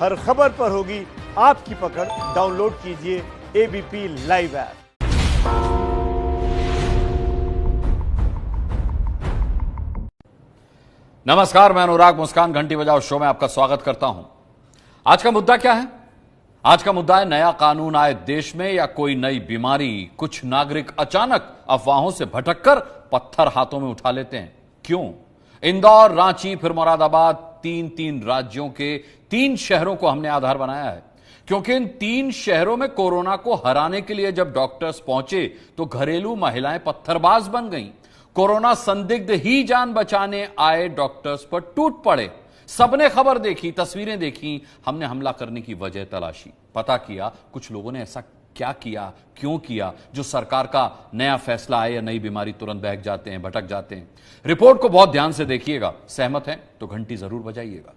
हर खबर पर होगी आपकी पकड़। डाउनलोड कीजिए एबीपी लाइव ऐप। नमस्कार, मैं अनुराग मुस्कान घंटी बजाओ शो में आपका स्वागत करता हूं। आज का मुद्दा क्या है? आज का मुद्दा है नया कानून आए देश में या कोई नई बीमारी। कुछ नागरिक अचानक अफवाहों से भटककर पत्थर हाथों में उठा लेते हैं। क्यों? इंदौर, रांची, फिर मुरादाबाद, तीन राज्यों के 3 शहरों को हमने आधार बनाया है, क्योंकि इन 3 शहरों में कोरोना को हराने के लिए जब डॉक्टर्स पहुंचे तो घरेलू महिलाएं पत्थरबाज बन गईं। कोरोना संदिग्ध ही जान बचाने आए डॉक्टर्स पर टूट पड़े। सबने खबर देखी, तस्वीरें देखी, हमने हमला करने की वजह तलाशी, पता किया कुछ लोगों ने ऐसा क्या किया, क्यों किया, जो सरकार का नया फैसला आए या नई बीमारी तुरंत बहक जाते हैं, भटक जाते हैं। रिपोर्ट को बहुत ध्यान से देखिएगा। सहमत हैं तो घंटी जरूर बजाइएगा।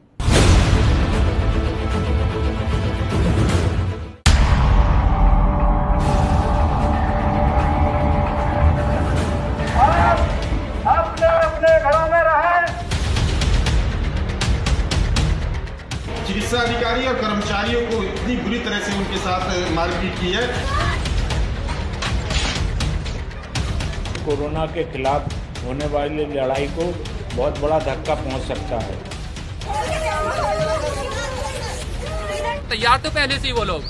अपने घरों में रहें। चिकित्सा अधिकारी और कर्मचारियों को इतनी बुरी तरह से उनके साथ मारपीट की है। कोरोना के खिलाफ होने वाली लड़ाई को बहुत बड़ा धक्का पहुंच सकता है। तैयार तो पहले से ही वो लोग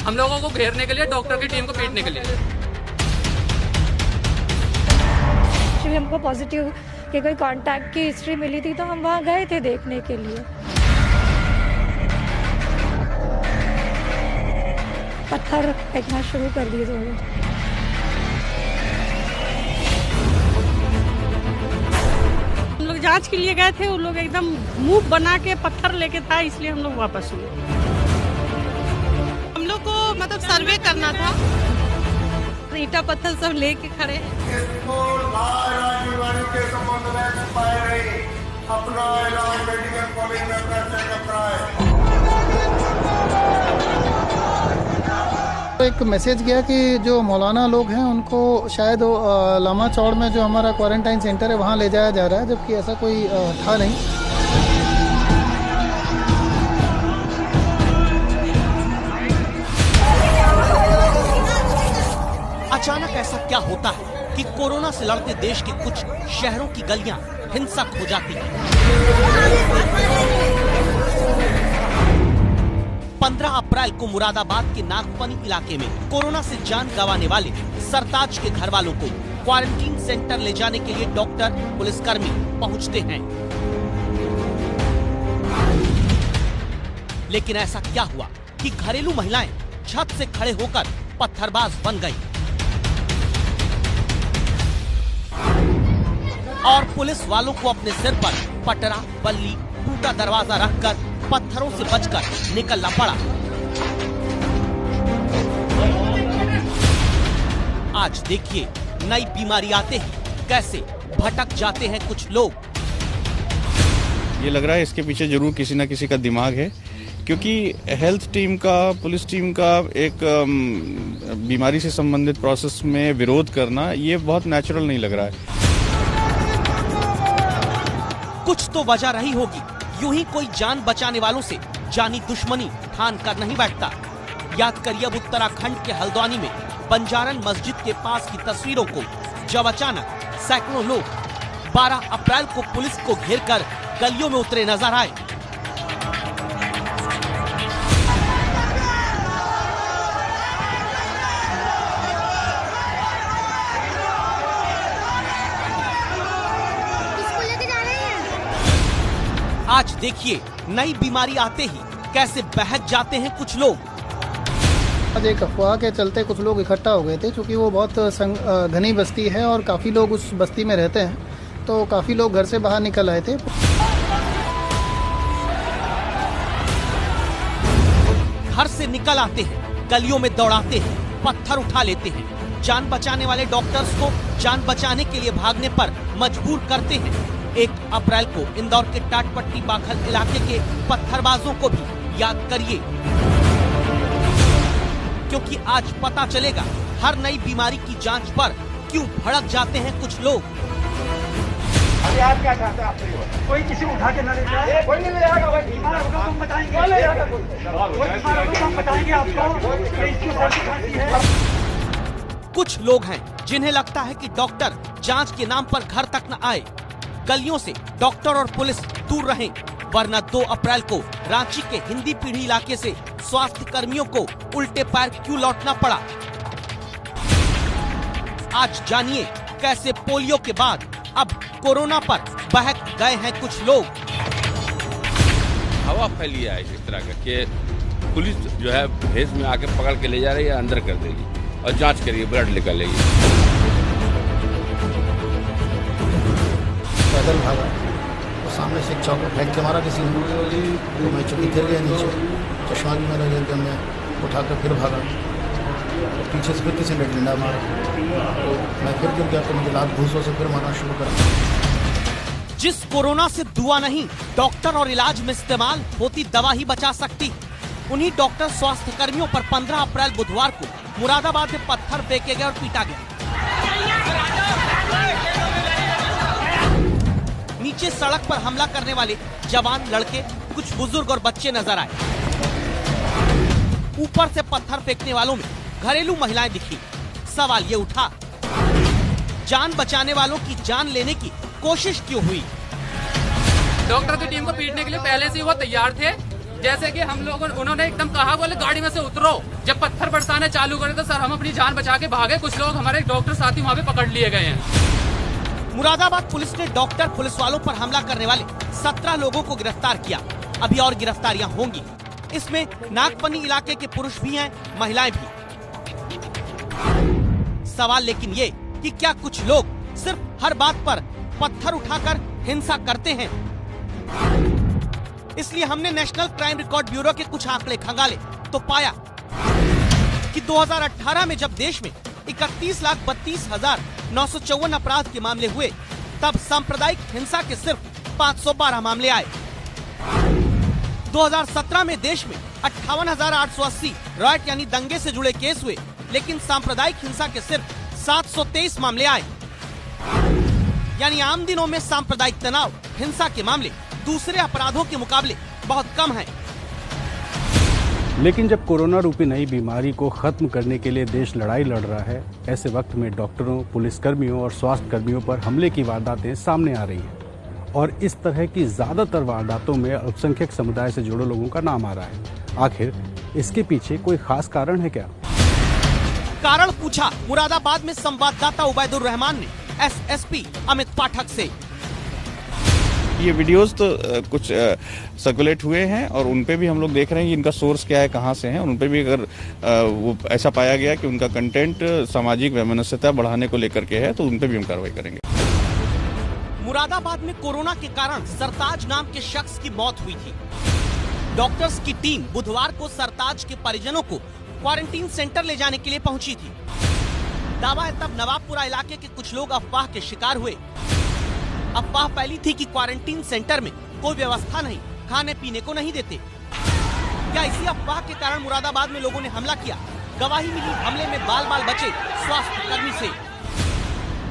हम लोगों को घेरने के लिए, डॉक्टर की टीम को पीटने के लिए। हमको पॉजिटिव कि कोई कांटेक्ट की हिस्ट्री मिली थी तो हम वहाँ गए थे देखने के लिए। पत्थर फेंकना शुरू कर दिए थे। हम लोग जांच के लिए गए थे, उन लोग एकदम मुंह बना के पत्थर लेके था, इसलिए हम लोग वापस हुए। हम लोग को मतलब सर्वे करना था, ईटा पत्थर सब लेके खड़े हैं। अपना इलाज मेडिकल कॉलेज में कराए। एक मैसेज गया कि जो मौलाना लोग हैं उनको शायद लामा चौड़ में जो हमारा क्वारंटाइन सेंटर है वहाँ ले जाया जा रहा है, जबकि ऐसा कोई था नहीं। अचानक ऐसा क्या होता है कि कोरोना से लड़ते देश के कुछ शहरों की गलियां हिंसक हो जाती हैं। 15 अप्रैल को मुरादाबाद के नागपनी इलाके में कोरोना से जान गंवाने वाले सरताज के घर वालों को क्वारंटीन सेंटर ले जाने के लिए डॉक्टर, पुलिसकर्मी पहुंचते हैं। लेकिन ऐसा क्या हुआ कि घरेलू महिलाएं छत से खड़े होकर पत्थरबाज बन गईं और पुलिस वालों को अपने सिर पर पटरा, बल्ली, टूटा दरवाजा रखकर पत्थरों से बचकर निकलना पड़ा। आज देखिए नई बीमारी आते ही कैसे भटक जाते हैं कुछ लोग। ये लग रहा है इसके पीछे जरूर किसी न किसी का दिमाग है, क्योंकि हेल्थ टीम का, पुलिस टीम का एक बीमारी से संबंधित प्रोसेस में विरोध करना ये बहुत नेचुरल नहीं लग रहा है। कुछ तो वजह रही होगी, यूं ही कोई जान बचाने वालों से जानी दुश्मनी ठान कर नहीं बैठता। याद करिए अब उत्तराखंड के हल्द्वानी में बंजारन मस्जिद के पास की तस्वीरों को, जब अचानक सैकड़ों लोग 12 अप्रैल को पुलिस को घेरकर गलियों में उतरे नजर आए। आज देखिए नई बीमारी आते ही कैसे बहक जाते हैं कुछ लोग। आज एक अफवाह के चलते कुछ लोग इकट्ठा हो गए थे, क्योंकि वो बहुत घनी बस्ती है और काफी लोग उस बस्ती में रहते हैं, तो काफी लोग घर से बाहर निकल आए थे। घर से निकल आते हैं, गलियों में दौड़ाते हैं, पत्थर उठा लेते हैं, जान बचाने वाले डॉक्टर्स को जान बचाने के लिए भागने पर मजबूर करते हैं। 1 अप्रैल को इंदौर के टाटपट्टी बाखल इलाके के पत्थरबाजों को भी याद करिए, क्योंकि आज पता चलेगा हर नई बीमारी की जांच पर क्यों भड़क जाते हैं कुछ लोग। अरे आप क्या चाहते हैं? आपसे कोई किसी को उठा के ना ले जाए, कोई नहीं ले जाएगा। भाई बीमार होगा तो हम बताएंगे, कोई बीमार होगा तो हम बताएंगे आपको कि इसकी सर्दी खांसी है। कुछ लोग हैं जिन्हें लगता है कि डॉक्टर जांच के नाम पर घर तक न आए। गलियों से डॉक्टर और पुलिस दूर रहें, वरना 2 अप्रैल को रांची के हिंदी पीढ़ी इलाके से स्वास्थ्य कर्मियों को उल्टे पैर क्यों लौटना पड़ा। आज जानिए कैसे पोलियो के बाद अब कोरोना पर बहक गए हैं कुछ लोग। हवा फैली है इस तरह का कि पुलिस जो है भेस में आके पकड़ के ले जा रही है, अंदर कर देगी और जांच करेगी, ब्लड निकालेगी। पैदल भागा तो सामने से एक चौक फेंक के मारा किसी ने, तो मैं चुपी गिर गया नीचे, चश्मा भी मेरा गिर गया, मैं उठाकर फिर भागा, तो पीछे से फिर किसी ने डंडा मारा, तो मैं फिर गिर गया, तो मुझे लात घूसों से फिर मारना शुरू करा। जिस कोरोना से दुआ नहीं, डॉक्टर और इलाज में इस्तेमाल होती दवा ही बचा सकती, उन्हीं डॉक्टर स्वास्थ्य कर्मियों पर 15 अप्रैल बुधवार को मुरादाबाद में पत्थर फेंके गए और पीटा गया। नीचे सड़क पर हमला करने वाले जवान, लड़के, कुछ बुजुर्ग और बच्चे नजर आए। ऊपर से पत्थर फेंकने वालों में घरेलू महिलाएं दिखी। सवाल ये उठा, जान बचाने वालों की जान लेने की कोशिश क्यों हुई? डॉक्टर की टीम को पीटने के लिए पहले से ही वो तैयार थे। जैसे कि हम लोगों उन्होंने एकदम कहा, बोले गाड़ी में से उतरो। जब पत्थर बरसाने चालू करे तो सर हम अपनी जान बचा के भागे। कुछ लोग हमारे डॉक्टर साथी वहाँ पे पकड़ लिए गए हैं। मुरादाबाद पुलिस ने डॉक्टर पुलिस वालों पर हमला करने वाले 17 लोगों को गिरफ्तार किया। अभी और गिरफ्तारियां होंगी। इसमें नागपनी इलाके के पुरुष भी हैं, महिलाएं भी। सवाल लेकिन ये कि क्या कुछ लोग सिर्फ हर बात पर पत्थर उठाकर हिंसा करते हैं? इसलिए हमने नेशनल क्राइम रिकॉर्ड ब्यूरो के कुछ आंकड़े खंगाले तो पाया कि 2018 में जब देश में 31,32,954 अपराध के मामले हुए, तब सांप्रदायिक हिंसा के सिर्फ 512 मामले आए। 2017 में देश में 58,880 रॉयट यानी दंगे से जुड़े केस हुए, लेकिन सांप्रदायिक हिंसा के सिर्फ 723 मामले आए। यानी आम दिनों में सांप्रदायिक तनाव, हिंसा के मामले दूसरे अपराधों के मुकाबले बहुत कम है। लेकिन जब कोरोना रूपी नई बीमारी को खत्म करने के लिए देश लड़ाई लड़ रहा है, ऐसे वक्त में डॉक्टरों, पुलिसकर्मियों और स्वास्थ्य कर्मियों पर हमले की वारदातें सामने आ रही हैं। और इस तरह की ज्यादातर वारदातों में अल्पसंख्यक समुदाय से जुड़े लोगों का नाम आ रहा है। आखिर इसके पीछे कोई खास कारण है क्या? कारण पूछा मुरादाबाद में संवाददाता उबैदुर रहमान ने एसएसपी अमित पाठक से। ये वीडियोस तो कुछ सर्कुलेट हुए हैं और उनपे भी हम लोग देख रहे हैं कि इनका सोर्स क्या है, कहां से है। उनपे भी अगर वो ऐसा पाया गया कि उनका कंटेंट सामाजिक वैमनस्यता बढ़ाने को लेकर के है, तो उनपे भी हम कार्रवाई करेंगे। मुरादाबाद में कोरोना के कारण सरताज नाम के शख्स की मौत हुई थी। डॉक्टर्स की टीम बुधवार को सरताज के परिजनों को क्वारंटीन सेंटर ले जाने के लिए पहुंची थी। दावा है तब नवाबपुरा इलाके के कुछ लोग अफवाह के शिकार हुए। अफवाह फैली थी कि क्वारंटीन सेंटर में कोई व्यवस्था नहीं, खाने पीने को नहीं देते। क्या इसी अफवाह के कारण मुरादाबाद में लोगों ने हमला किया? गवाही मिली हमले में बाल बाल बचे स्वास्थ्य कर्मी से।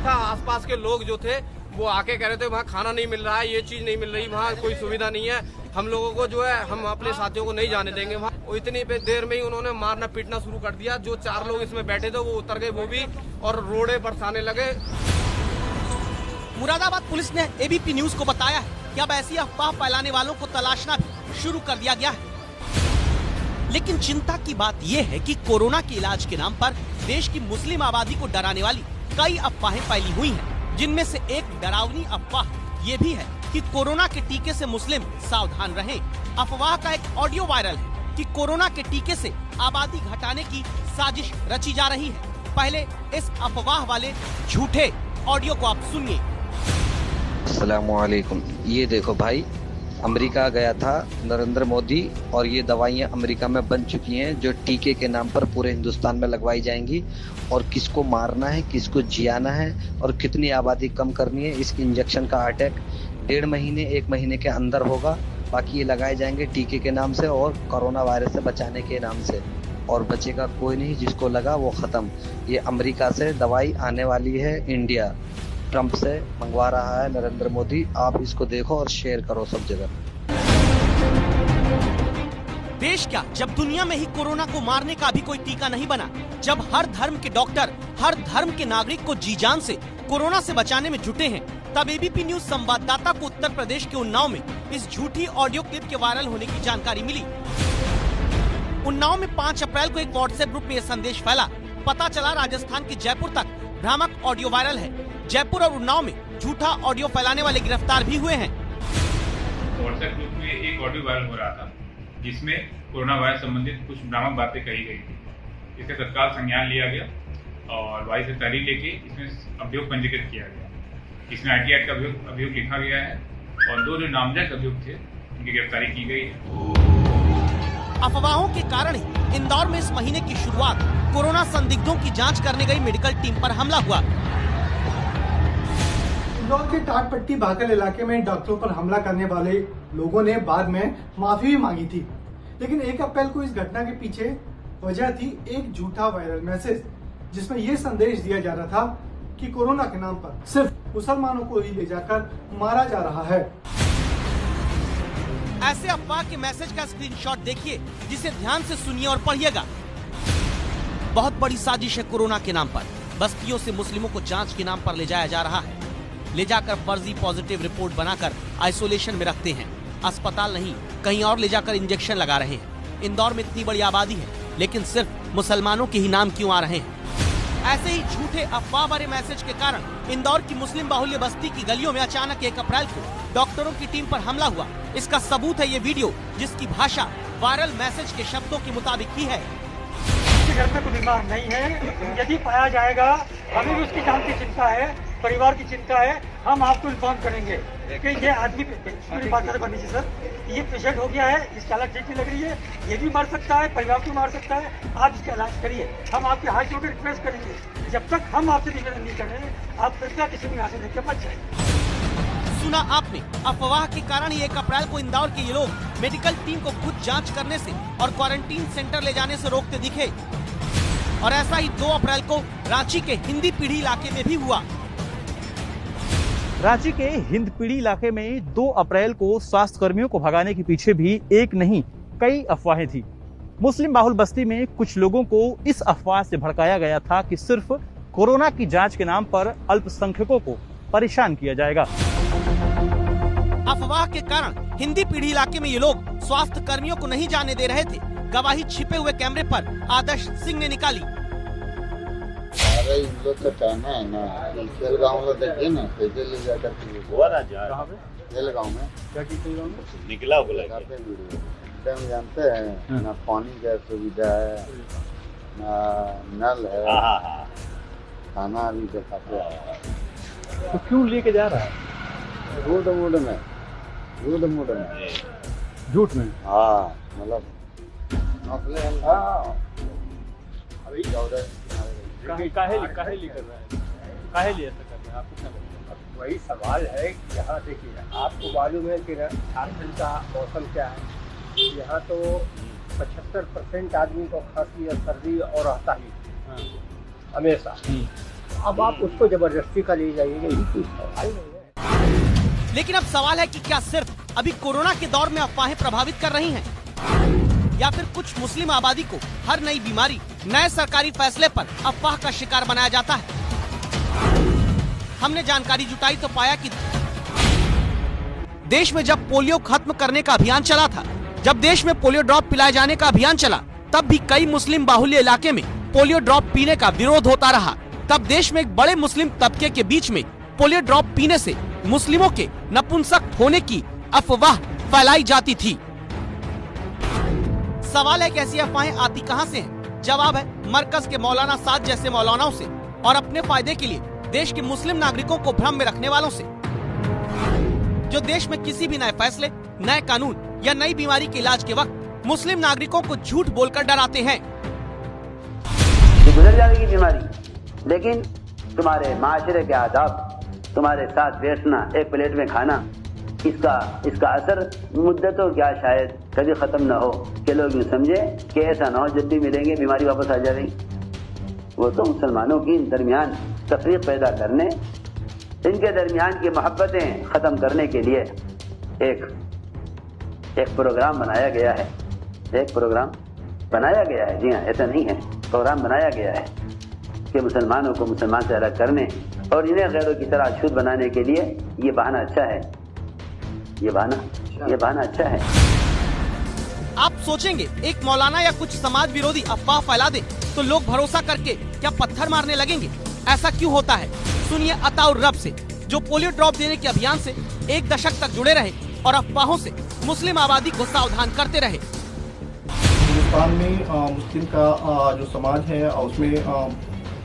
आसपास के लोग जो थे वो आके कह रहे थे वहाँ खाना नहीं मिल रहा है, ये चीज नहीं मिल रही, वहाँ कोई सुविधा नहीं है, हम लोगों को जो है हम अपने साथियों को नहीं जाने देंगे वहाँ। इतनी देर में ही उन्होंने मारना पीटना शुरू कर दिया। जो 4 लोग इसमें बैठे थे वो उतर गए, वो भी, और रोड़े बरसाने लगे। मुरादाबाद पुलिस ने एबीपी न्यूज को बताया है कि अब ऐसी अफवाह फैलाने वालों को तलाशना भी शुरू कर दिया गया है। लेकिन चिंता की बात यह है कि कोरोना के इलाज के नाम पर देश की मुस्लिम आबादी को डराने वाली कई अफवाहें फैली हुई हैं, जिनमें से एक डरावनी अफवाह ये भी है कि कोरोना के टीके से मुस्लिम सावधान रहें। अफवाह का एक ऑडियो वायरल है कि कोरोना के टीके से आबादी घटाने की साजिश रची जा रही है। पहले इस अफवाह वाले झूठे ऑडियो को आप सुनिए। अस्सलामुअलैकुम। ये देखो भाई, अमेरिका गया था नरेंद्र मोदी और ये दवाइयाँ अमेरिका में बन चुकी हैं जो टीके के नाम पर पूरे हिंदुस्तान में लगवाई जाएंगी। और किसको मारना है, किसको जियाना है और कितनी आबादी कम करनी है, इस इंजेक्शन का अटैक 1.5 महीने 1 महीने के अंदर होगा। बाकी ये लगाए जाएंगे टीके के नाम से और कोरोना वायरस से बचाने के नाम से, और बचेगा कोई नहीं। जिसको लगा वो खत्म। ये अमेरिका से दवाई आने वाली है इंडिया, ट्रंप से मंगवा रहा है नरेंद्र मोदी। आप इसको देखो और शेयर करो सब जगह। देश क्या, जब दुनिया में ही कोरोना को मारने का भी कोई टीका नहीं बना, जब हर धर्म के डॉक्टर हर धर्म के नागरिक को जी जान से कोरोना से बचाने में जुटे हैं, तब एबीपी न्यूज संवाददाता को उत्तर प्रदेश के उन्नाव में इस झूठी ऑडियो क्लिप के वायरल होने की जानकारी मिली। उन्नाव में 5 अप्रैल को एक व्हाट्सएप ग्रुप में यह संदेश फैला। पता चला राजस्थान के जयपुर तक भ्रामक ऑडियो वायरल है। जयपुर और उन्नाव में झूठा ऑडियो फैलाने वाले गिरफ्तार भी हुए हैं। व्हाट्सएप ग्रुप में एक ऑडियो वायरल हो रहा था जिसमें कोरोना वायरस संबंधित कुछ भ्रामक बातें कही गई थी। इसका तत्काल संज्ञान लिया गया और वाई से तहरीर लेके इसमें अभियोग पंजीकृत किया गया। इसमें ITI एक्ट का अभियोग लिखा गया है और 2 जो नामजद अभियुक्त थे उनकी गिरफ्तारी की गई है। अफवाहों के कारण ही इंदौर में इस महीने की शुरुआत कोरोना संदिग्धों की जांच करने गई मेडिकल टीम पर हमला हुआ। इंदौर के टाटपट्टी भाकल इलाके में डॉक्टरों पर हमला करने वाले लोगों ने बाद में माफी भी मांगी थी, लेकिन 1 अप्रैल को इस घटना के पीछे वजह थी एक झूठा वायरल मैसेज जिसमें यह संदेश दिया जा रहा था कि कोरोना के नाम पर सिर्फ मुसलमानों को ही ले जाकर मारा जा रहा है। ऐसे अफवाह के मैसेज का स्क्रीनशॉट देखिए, जिसे ध्यान से सुनिए और पढ़िएगा। बहुत बड़ी साजिश है कोरोना के नाम पर। बस्तियों से मुस्लिमों को जांच के नाम पर ले जाया जा रहा है। ले जाकर फर्जी पॉजिटिव रिपोर्ट बनाकर आइसोलेशन में रखते हैं। अस्पताल नहीं, कहीं और ले जाकर इंजेक्शन लगा रहे हैं। इंदौर में इतनी बड़ी आबादी है, लेकिन सिर्फ मुसलमानों के ही नाम क्यों आ रहे हैं? ऐसे ही झूठे अफवाह भरे मैसेज के कारण इंदौर की मुस्लिम बाहुल्य बस्ती की गलियों में अचानक 1 अप्रैल को डॉक्टरों की टीम पर हमला हुआ। इसका सबूत है ये वीडियो, जिसकी भाषा वायरल मैसेज के शब्दों के मुताबिक ही है। घर में कोई बीमार नहीं है, यदि पाया जाएगा हमें भी उसकी जान की चिंता है, परिवार की चिंता है। हम आपको इन्फॉर्म करेंगे कि ये आदमी बनी सर, ये पेशेंट हो गया है, इसकी हालत ठीक नहीं लग रही है, ये भी मर सकता है, परिवार को मार सकता है, आप इसका इलाज करिए। हम आपके हाथ जोड़ के रिक्वेस्ट करेंगे, जब तक हम आपसे निवेदन नहीं करें आप कृपया किसी भी यहाँ से लेकर बच जाए। सुना आपने, अफवाह के कारण ही 1 अप्रैल को इंदौर के ये लोग मेडिकल टीम को खुद जांच करने से और क्वारंटीन सेंटर ले जाने से रोकते दिखे। और ऐसा ही 2 अप्रैल को रांची के हिंदी पीढ़ी इलाके में भी हुआ। रांची के हिंदपीढ़ी इलाके में 2 अप्रैल को स्वास्थ्य कर्मियों को भगाने के पीछे भी एक नहीं कई अफवाहें थी। मुस्लिम बाहुल बस्ती में कुछ लोगों को इस अफवाह से भड़काया गया था कि सिर्फ कोरोना की जांच के नाम पर अल्पसंख्यकों को परेशान किया जाएगा। अफवाह के कारण हिंदी पीढ़ी इलाके में ये लोग स्वास्थ्य कर्मियों को नहीं जाने दे रहे थे। गवाही छिपे हुए कैमरे पर आदर्श सिंह ने निकाली। अरे इन लोग का कहना है ना, खेल गाँव में देखिए ना, कैसे ले जाकर खेल गाँव में क्या निकला जानते हैं ना, पानी का सुविधा है ना, नल है, खाना भी दिखाते हैं। तो क्यों लेके जा रहा है? झूठ मूड में झूठ में, हाँ, मतलब अभी काहे कर रहा है, काहे लिए ऐसा कर रहा है? आपको क्या लगता है? वही सवाल है कि यहाँ देखिए, आपको मालूम है कि झारखंड का मौसम क्या है। यहाँ तो 75% आदमी को खांसी और सर्दी और रहता ही हमेशा। अब आप उसको जबरदस्ती का ले जाइएगा, इसकी सवाल नहीं है। लेकिन अब सवाल है कि क्या सिर्फ अभी कोरोना के दौर में अफवाहें प्रभावित कर रही हैं, या फिर कुछ मुस्लिम आबादी को हर नई बीमारी नए सरकारी फैसले पर अफवाह का शिकार बनाया जाता है? हमने जानकारी जुटाई तो पाया कि देश में जब पोलियो खत्म करने का अभियान चला था, जब देश में पोलियो ड्रॉप पिलाए जाने का अभियान चला, तब भी कई मुस्लिम बाहुल्य इलाके में पोलियो ड्रॉप पीने का विरोध होता रहा। तब देश में एक बड़े मुस्लिम तबके के बीच में पोलियो ड्रॉप पीने से मुस्लिमों के नपुंसक होने की अफवाह फैलाई जाती थी। सवाल है कि ऐसी अफवाहें आती कहां से हैं? जवाब है मरकज के मौलाना साद जैसे मौलानाओं से और अपने फायदे के लिए देश के मुस्लिम नागरिकों को भ्रम में रखने वालों से, जो देश में किसी भी नए फैसले, नए कानून या नई बीमारी के इलाज के वक्त मुस्लिम नागरिकों को झूठ बोलकर डराते हैं। गुजर जाएगी बीमारी, लेकिन तुम्हारे माशरे के आदाब, तुम्हारे साथ बैठना, एक प्लेट में खाना, इसका असर मुद्दतों क्या शायद कभी खत्म न हो, कि लोग यूँ समझे कि ऐसा ना हो जब भी मिलेंगे बीमारी वापस आ जाएगी। वो तो मुसलमानों के दरमियान तफरीक पैदा करने इनके दरमियान की मोहब्बतें ख़त्म करने के लिए एक प्रोग्राम बनाया गया है। एक प्रोग्राम बनाया गया है, जी हाँ, ऐसा नहीं है, प्रोग्राम बनाया गया है कि मुसलमानों को मुसलमान से अलग करने और इन्हें गैरों की तरह अछूत बनाने के लिए ये बहाना अच्छा है। ये बहाना अच्छा है। आप सोचेंगे एक मौलाना या कुछ समाज विरोधी अफवाह फैला दे तो लोग भरोसा करके क्या पत्थर मारने लगेंगे? ऐसा क्यों होता है? सुनिए अताउर रब से, जो पोलियो ड्रॉप देने के अभियान से 1 दशक तक जुड़े रहे और अफवाहों से मुस्लिम आबादी को सावधान करते रहे। हिंदुस्तान में मुस्लिम का जो समाज है उसमें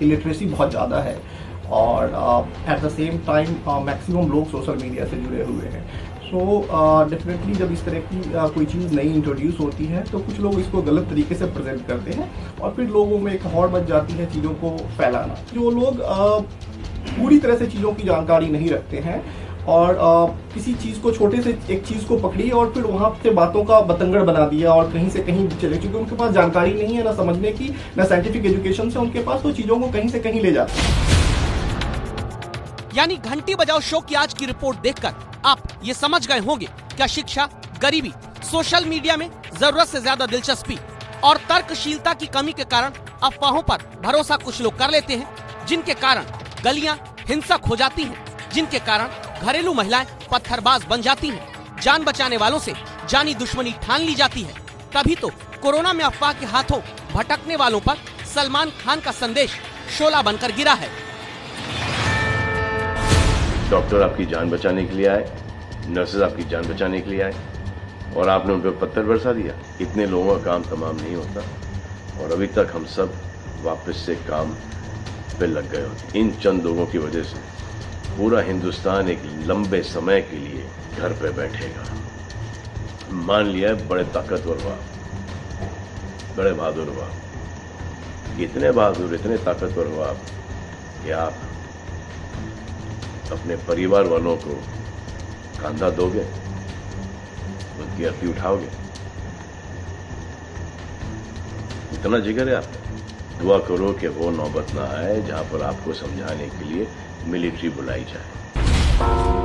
इलिटरेसी बहुत ज़्यादा है और at the same time maximum लोग सोशल मीडिया से जुड़े हुए हैं। सो डेफिनेटली जब इस तरह की कोई चीज़ नई इंट्रोड्यूस होती है तो कुछ लोग इसको गलत तरीके से प्रेजेंट करते हैं और फिर लोगों में एक हौड़ मच जाती है चीज़ों को फैलाना। जो लोग पूरी तरह से चीज़ों की जानकारी नहीं रखते हैं और किसी चीज़ को छोटे से एक चीज़ को पकड़ी और फिर वहाँ से बातों का बतंगड़ बना दिया और कहीं से कहीं चले, क्योंकि उनके पास जानकारी नहीं है ना समझने की, ना साइंटिफिक एजुकेशन से उनके पास, तो चीज़ों को कहीं से कहीं ले जाते हैं। यानी घंटी बजाओ शो की आज की रिपोर्ट देखकर आप ये समझ गए होंगे क्या शिक्षा, गरीबी, सोशल मीडिया में जरूरत से ज्यादा दिलचस्पी और तर्कशीलता की कमी के कारण अफवाहों पर भरोसा कुछ लोग कर लेते हैं, जिनके कारण गलियां हिंसक हो जाती हैं, जिनके कारण घरेलू महिलाएं पत्थरबाज बन जाती हैं, जान बचाने वालों से जानी दुश्मनी ठान ली जाती है। तभी तो कोरोना में अफवाह के हाथों भटकने वालों पर सलमान खान का संदेश शोला बनकर गिरा है। डॉक्टर आपकी जान बचाने के लिए आए, नर्सेज आपकी जान बचाने के लिए आए और आपने उन पर पत्थर बरसा दिया। इतने लोगों का काम तमाम नहीं होता और अभी तक हम सब वापस से काम पे लग गए होते। इन चंद लोगों की वजह से पूरा हिंदुस्तान एक लंबे समय के लिए घर पे बैठेगा। मान लिया है बड़े ताकतवर हुआ, बड़े बहादुर हुआ, इतने बहादुर, इतने ताकतवर हुआ कि आप अपने परिवार वालों को कंधा दोगे, उनकी अर्थी उठाओगे। इतना जिगर है आपका। दुआ करो कि वो नौबत ना आए जहां पर आपको समझाने के लिए मिलिट्री बुलाई जाए।